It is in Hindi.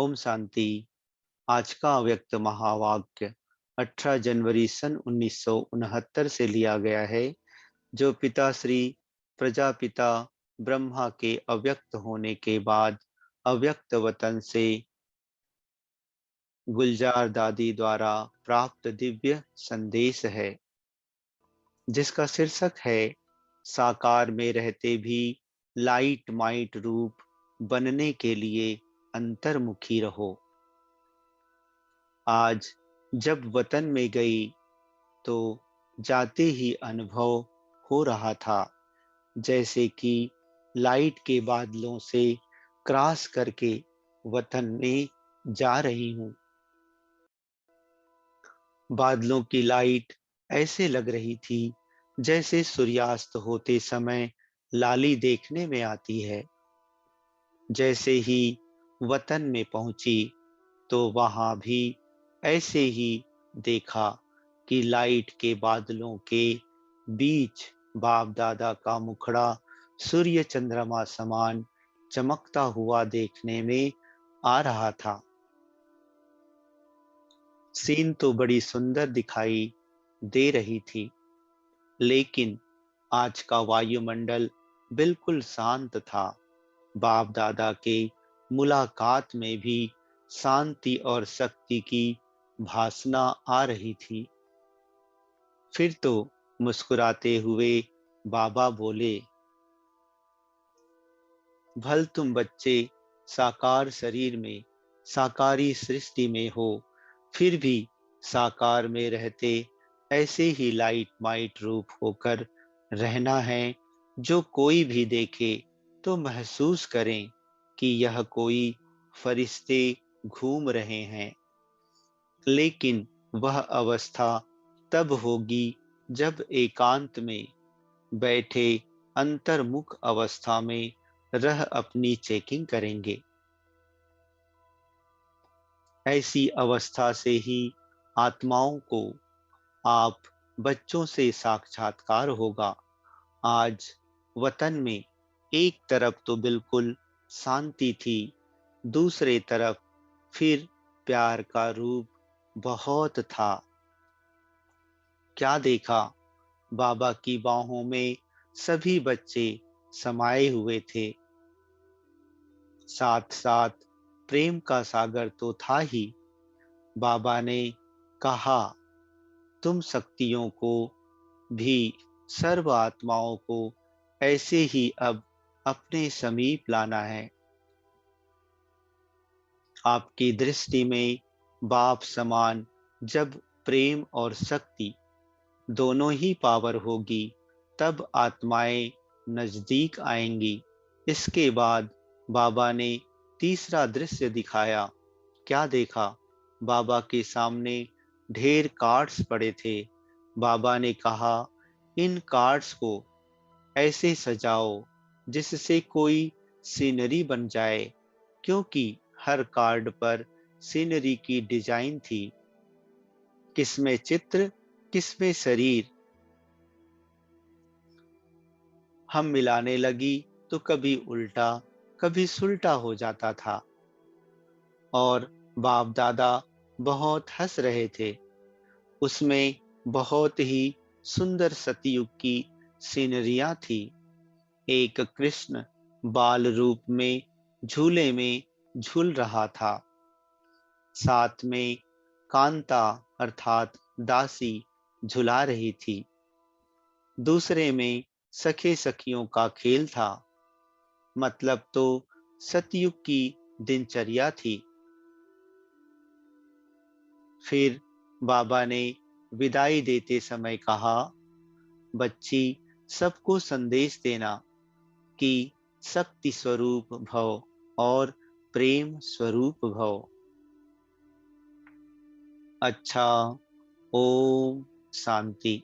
ओम शांति। आज का अव्यक्त महावाक्य 18 जनवरी सन 1969 से लिया गया है, जो पिता श्री प्रजापिता ब्रह्मा के अव्यक्त होने के बाद अव्यक्त वतन से गुलजार दादी द्वारा प्राप्त दिव्य संदेश है, जिसका शीर्षक है साकार में रहते भी लाइट माइट रूप बनने के लिए अंतर्मुखी रहो। आज जब वतन में गई तो जाते ही अनुभव हो रहा था, जैसे कि लाइट के बादलों से क्रॉस करके वतन में जा रही हूँ। बादलों की लाइट ऐसे लग रही थी जैसे सूर्यास्त होते समय लाली देखने में आती है। जैसे ही वतन में पहुंची तो वहां भी ऐसे ही देखा कि लाइट के बादलों के बीच बाप दादा का मुखड़ा सूर्य चंद्रमा समान चमकता हुआ देखने में आ रहा था। सीन तो बड़ी सुंदर दिखाई दे रही थी, लेकिन आज का वायुमंडल बिल्कुल शांत था। बाप दादा के मुलाकात में भी शांति और शक्ति की भासना आ रही थी। फिर तो मुस्कुराते हुए बाबा बोले, भल तुम बच्चे साकार शरीर में साकारी सृष्टि में हो, फिर भी साकार में रहते ऐसे ही लाइट माइट रूप होकर रहना है। जो कोई भी देखे तो महसूस करें कि यह कोई फरिश्ते घूम रहे हैं। लेकिन वह अवस्था तब होगी जब एकांत में बैठे अंतर्मुख अवस्था में रह अपनी चेकिंग करेंगे। ऐसी अवस्था से ही आत्माओं को आप बच्चों से साक्षात्कार होगा। आज वतन में एक तरफ तो बिल्कुल शांति थी, दूसरे तरफ फिर प्यार का रूप बहुत था। क्या देखा, बाबा की बाहों में सभी बच्चे समाये हुए थे। साथ साथ प्रेम का सागर तो था ही। बाबा ने कहा, तुम शक्तियों को भी सर्व आत्माओं को ऐसे ही अब अपने समीप लाना है। आपकी दृष्टि में बाप समान जब प्रेम और शक्ति दोनों ही पावर होगी, तब आत्माएं नजदीक आएंगी। इसके बाद बाबा ने तीसरा दृश्य दिखाया। क्या देखा, बाबा के सामने ढेर कार्ड्स पड़े थे। बाबा ने कहा, इन कार्ड्स को ऐसे सजाओ जिससे कोई सीनरी बन जाए, क्योंकि हर कार्ड पर सीनरी की डिजाइन थी, किसमें चित्र किसमें शरीर। हम मिलाने लगी तो कभी उल्टा कभी सुलटा हो जाता था, और बाप दादा बहुत हंस रहे थे। उसमें बहुत ही सुंदर सतयुग की सीनरियां थी। एक कृष्ण बाल रूप में झूले में झूल रहा था। साथ में कांता अर्थात दासी झुला रही थी। दूसरे में सखे सखियों का खेल था। मतलब तो सतयुग की दिनचर्या थी। फिर बाबा ने विदाई देते समय कहा, बच्ची, सबको संदेश देना कि शक्ति स्वरूप भव और प्रेम स्वरूप भव। अच्छा, ओम शांति।